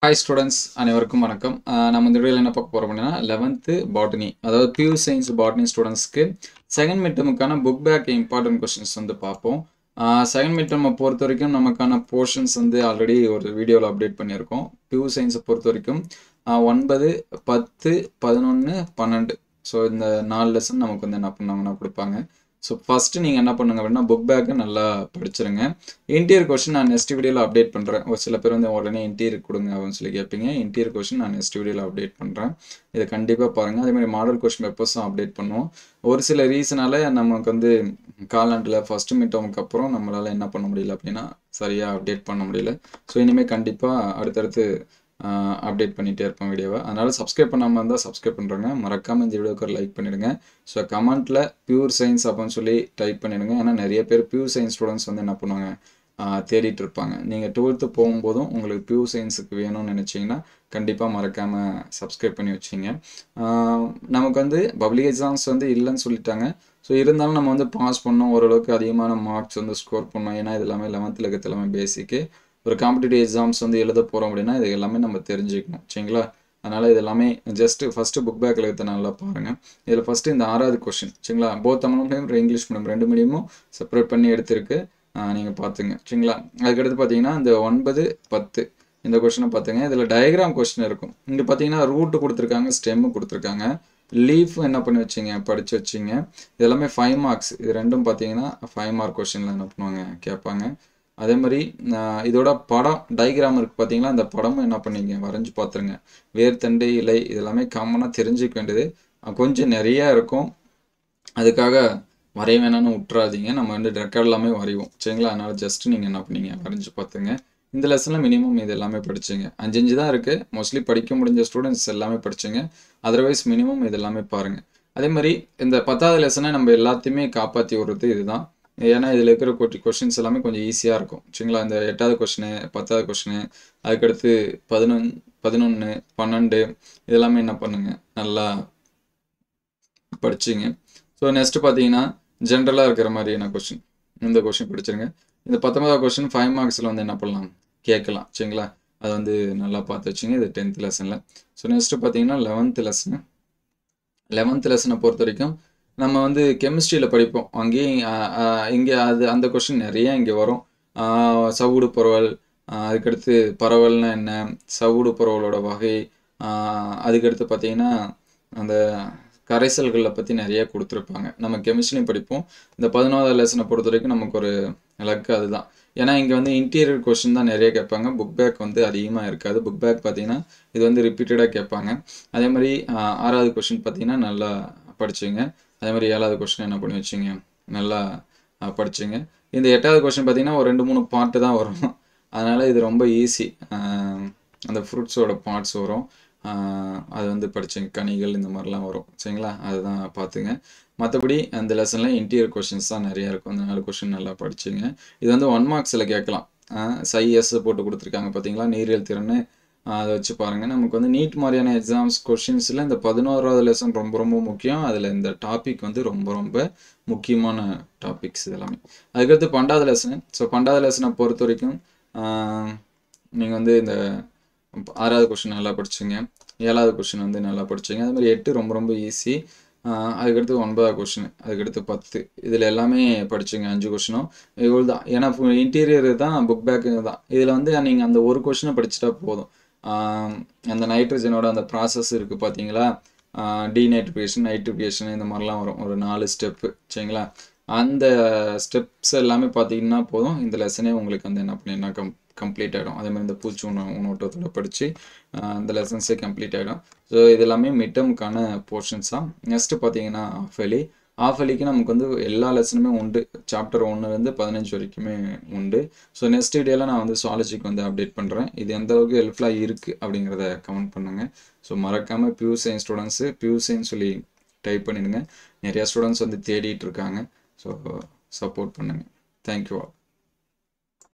Hi students, அனைவருக்கும் வணக்கம். நம்ம இந்த வீடியோவில் என்ன பார்க்க போறோம் அப்படின்னா 11th பாட்டனி, அதாவது பியூர் சயின்ஸ் பாட்டனி ஸ்டூடெண்ட்ஸ்க்கு செகண்ட் மிட்டமுக்கான புக் பேக் இம்பார்ட்டன்ட் கொஸ்டின்ஸ் வந்து பார்ப்போம். செகண்ட் மிட்டமை பொறுத்த வரைக்கும் நமக்கான போர்ஷன்ஸ் வந்து ஆல்ரெடி ஒரு வீடியோவில் அப்டேட் பண்ணியிருக்கோம். பியூர் சயின்ஸை பொறுத்த வரைக்கும் 9, 10, 11, 12 ஸோ இந்த 4 லெசன் நமக்கு வந்து என்ன பண்ணாங்கன்னா கொடுப்பாங்க. ஸோ ஃபஸ்ட்டு நீங்கள் என்ன பண்ணுங்க அப்படின்னா புக் பேக்கை நல்லா படிச்சிருங்க. இன்டீரியர் கொஸ்டின் நான் நெக்ஸ்ட் வீடியோவில் அப்டேட் பண்ணுறேன். ஒரு சில பேர் வந்து உடனே இன்டீரியர் கொடுங்க அப்படின்னு சொல்லி கேட்பீங்க. இன்டீரியர் கொஸ்டின் நான் நெக்ஸ்ட் வீடியோவில் அப்டேட் பண்ணுறேன். இதை கண்டிப்பாக பாருங்கள். அதேமாதிரி மாடல் கொஸ்டின் பேப்பர்ஸும் அப்டேட் பண்ணுவோம். ஒரு சில ரீசனால் நமக்கு வந்து காலாண்டில் ஃபஸ்ட்டு மிட்டமுக்கு அப்புறம் நம்மளால் என்ன பண்ண முடியல அப்படின்னா சரியாக அப்டேட் பண்ண முடியல. ஸோ இனிமேல் கண்டிப்பாக அடுத்தடுத்து அப்டேட் பண்ணிகிட்டே இருப்போம் வீடியோவை. அதனால் சப்ஸ்கிரைப் பண்ணாமல் இருந்தால் சப்ஸ்கிரைப் பண்ணுறேங்க. மறக்காமல் இந்த வீடியோக்கு ஒரு லைக் பண்ணிவிடுங்க. ஸோ கமெண்ட்டில் பியூர் சயின்ஸ் அப்படின்னு சொல்லி டைப் பண்ணிவிடுங்க. ஏன்னா நிறைய பேர் பியூர் சயின்ஸ் ஸ்டூடெண்ட்ஸ் வந்து என்ன பண்ணுவாங்க தேடிட்டு இருப்பாங்க. நீங்கள் 12th போகும்போதும் உங்களுக்கு பியூர் சயின்ஸுக்கு வேணும்னு நினச்சிங்கன்னா கண்டிப்பாக மறக்காமல் சப்ஸ்கிரைப் பண்ணி வச்சிங்க. நமக்கு வந்து பப்ளிக் எக்ஸாம்ஸ் வந்து இல்லைன்னு சொல்லிட்டாங்க. ஸோ இருந்தாலும் நம்ம வந்து பாஸ் பண்ணோம், ஓரளவுக்கு அதிகமான மார்க்ஸ் வந்து ஸ்கோர் பண்ணோம். ஏன்னா இது எல்லாமே 11th இருக்கிறது எல்லாமே பேசிக்கு. ஒரு காம்படிட்டிவ் எக்ஸாம்ஸ் வந்து எழுத போகிறோம் அப்படின்னா இது எல்லாமே நம்ம தெரிஞ்சுக்கணும், சரிங்களா? அதனால் இது எல்லாமே ஜஸ்ட்டு ஃபஸ்ட்டு புக் பேக்கில் இருக்கிறத நல்லா பாருங்கள். இதில் ஃபஸ்ட்டு இந்த 6வது கொஷின், சரிங்களா? Both Tamil medium English medium 2 மீடியமும் செப்பரேட் பண்ணி எடுத்திருக்கு. நீங்கள் பார்த்துங்க, சரிங்களா? அதுக்கடுத்து பார்த்தீங்கன்னா இந்த 9, 10 இந்த கொஷினை பார்த்துங்க. இதில் டயக்ராம் கொஷின் இருக்கும். இங்கே பார்த்தீங்கன்னா ரூட்டு கொடுத்துருக்காங்க, ஸ்டெம்மு கொடுத்துருக்காங்க, லீஃப் என்ன பண்ணி வச்சிங்க படித்து வச்சிங்க. இதெல்லாமே 5 மார்க்ஸ். இது ரெண்டும் பார்த்தீங்கன்னா 5 மார்க் கொஷினில் என்ன பண்ணுவாங்க கேட்பாங்க. அதே மாதிரி இதோட படம் டயக்ராம் இருக்குது பார்த்தீங்களா? அந்த படமும் என்ன பண்ணிங்க வரைஞ்சி பார்த்துருங்க. வேர்த்தண்டு இலை இதெல்லாமே காமனாக தெரிஞ்சுக்க வேண்டியது. கொஞ்சம் நிறையா இருக்கும், அதுக்காக வரைய வேணான்னு விட்டுறாதீங்க. நம்ம வந்து ரெக்கார்ட் எல்லாமே வரைவோம், சரிங்களா? அதனால் ஜஸ்ட்டு நீங்கள் என்ன பண்ணீங்க வரைஞ்சி பார்த்துங்க. இந்த லெசனில் மினிமம் இது எல்லாமே படிச்சுங்க. 5 தான் இருக்குது. மோஸ்ட்லி படிக்க முடிஞ்ச ஸ்டூடெண்ட்ஸ் எல்லாமே படிச்சுங்க. அதர்வைஸ் மினிமம் இது எல்லாமே பாருங்கள். அதே மாதிரி இந்த 10வது லெசனை நம்ம எல்லாத்தையுமே காப்பாற்றி விடுறது இதுதான். ஏன்னா இதில் இருக்கிற கொஷின்ஸ் எல்லாமே கொஞ்சம் ஈஸியாக இருக்கும், சரிங்களா? இந்த 8வது கொஷினு, 10வது கொஷினு, அதுக்கடுத்து 11, 12 இதெல்லாமே என்ன பண்ணுங்க நல்லா படிச்சிங்க. ஸோ நெக்ஸ்ட்டு பார்த்தீங்கன்னா ஜென்ரலாக இருக்கிற மாதிரியான கொஷின், இந்த கொஷின் படிச்சிருங்க. இந்த 19வது கொஷின் 5 மார்க்ஸில் வந்து என்ன பண்ணலாம் கேட்கலாம், சரிங்களா? அது வந்து நல்லா பார்த்து வச்சுங்க. இது 10th லெசனில். ஸோ நெக்ஸ்ட்டு பார்த்தீங்கன்னா 11th லெசனு. 11th லெசனை பொறுத்த வரைக்கும் நம்ம வந்து கெமிஸ்ட்ரியில் படிப்போம். அங்கேயும் இங்கே அந்த கொஷின் நிறைய இங்கே வரும். சவுடு பரவல், அதுக்கடுத்து பரவல்னா என்ன, சவுடு பரவலோட வகை, அதுக்கடுத்து பார்த்தீங்கன்னா அந்த கரைசல்களை பற்றி நிறைய கொடுத்துருப்பாங்க. நம்ம கெமிஸ்ட்ரியும் படிப்போம். இந்த 11வது லெசனை பொறுத்த வரைக்கும் நமக்கு ஒரு இலக்கு அதுதான். ஏன்னா இங்கே வந்து இன்டீரியர் கொஷின் தான் நிறைய கேட்பாங்க. புக் பேக் வந்து அதிகமாக இருக்காது. புக் பேக் பார்த்தீங்கன்னா இது வந்து ரிப்பீட்டடாக கேட்பாங்க. அதே மாதிரி 6வது கொஷின் பார்த்தீங்கன்னா நல்லா படிச்சுங்க. அதே மாதிரி 7வது கொஷின் என்ன பண்ணி வச்சிங்க நல்லா படிச்சுங்க. இந்த 8வது கொஷின் பார்த்தீங்கன்னா ஒரு 2-3 பார்ட்டு தான் வரும். அதனால் இது ரொம்ப ஈஸி. அந்த ஃப்ரூட்ஸோட பார்ட்ஸ் வரும், அது வந்து படிச்சுங்க. கனிகள் இந்த மாதிரிலாம் வரும், சரிங்களா? அதுதான் பார்த்துங்க. மற்றபடி அந்த லெசனில் இன்டீரியர் கொஷின்ஸ் தான் நிறையா இருக்கும். அந்த 4 கொஷின் நல்லா படிச்சுங்க. இது வந்து 1 மார்க்ஸில் கேட்கலாம். SIS போட்டு கொடுத்துருக்காங்க பார்த்தீங்களா? நீரியல் திறன், அதை வச்சு பாருங்கள். நமக்கு வந்து நீட் மாதிரியான எக்ஸாம்ஸ் கொஷின்ஸில் இந்த 11வது லெசன் ரொம்ப ரொம்ப முக்கியம். அதில் இந்த டாபிக் வந்து ரொம்ப ரொம்ப முக்கியமான டாபிக்ஸ் இதெல்லாமே. அதுக்கடுத்து 12வது லெசனு. ஸோ 12வது லெசனை பொறுத்த வரைக்கும் நீங்கள் வந்து இந்த 6வது கொஷின் நல்லா படிச்சுங்க, 7வது கொஷின் வந்து நல்லா படிச்சுங்க. அது மாதிரி 8 ரொம்ப ரொம்ப ஈஸி. அதுக்கடுத்து 9வது கொஷின், அதுக்கடுத்து 10 இதில் எல்லாமே படிச்சுங்க. 5 கொஷினும் இவ்வளோ தான். ஏன்னா இன்டீரியர் தான், புக் பேக்கு தான். இதில் வந்து நீங்கள் அந்த ஒரு கொஷினை படிச்சுட்டா போதும். அந்த நைட்ரஜனோட அந்த ப்ராசஸ் இருக்குது பார்த்தீங்களா? டீநைட்ரிஃபிகேஷன், நைட்ரிஃபிகேஷன் இந்த மாதிரிலாம் வரும். ஒரு 4 ஸ்டெப்பு, சரிங்களா? அந்த ஸ்டெப்ஸ் எல்லாமே பார்த்தீங்கன்னா போதும். இந்த லெசனே உங்களுக்கு வந்து என்ன பண்ணினா கம்ப்ளீட் ஆகிடும். அதே மாதிரி இந்த பூச்சி உணவட்டத்தோட படித்து இந்த லெசன்ஸே கம்ப்ளீட் ஆகிடும். ஸோ இது எல்லாமே மிட்டமுக்கான போர்ஷன்ஸ் தான். நெக்ஸ்ட்டு பார்த்தீங்கன்னா ஆஃப் இயர்லிக்கு நமக்கு வந்து எல்லா லெசனுமே உண்டு. சாப்டர் 1லேருந்து 15 வரைக்குமே உண்டு. ஸோ நெக்ஸ்ட் வீடியோவில் நான் வந்து சுவாலஜிக்கு வந்து அப்டேட் பண்ணுறேன். இது எந்த அளவுக்கு ஹெல்ப்ஃபுல்லாக இருக்குது அப்படிங்கிறத கமெண்ட் பண்ணுங்கள். ஸோ மறக்காமல் pure science students pure science சொல்லி டைப் பண்ணிடுங்க. நிறையா ஸ்டூடெண்ட்ஸ் வந்து தேடிட்டு இருக்காங்க. ஸோ சப்போர்ட் பண்ணுங்கள். Thank you all.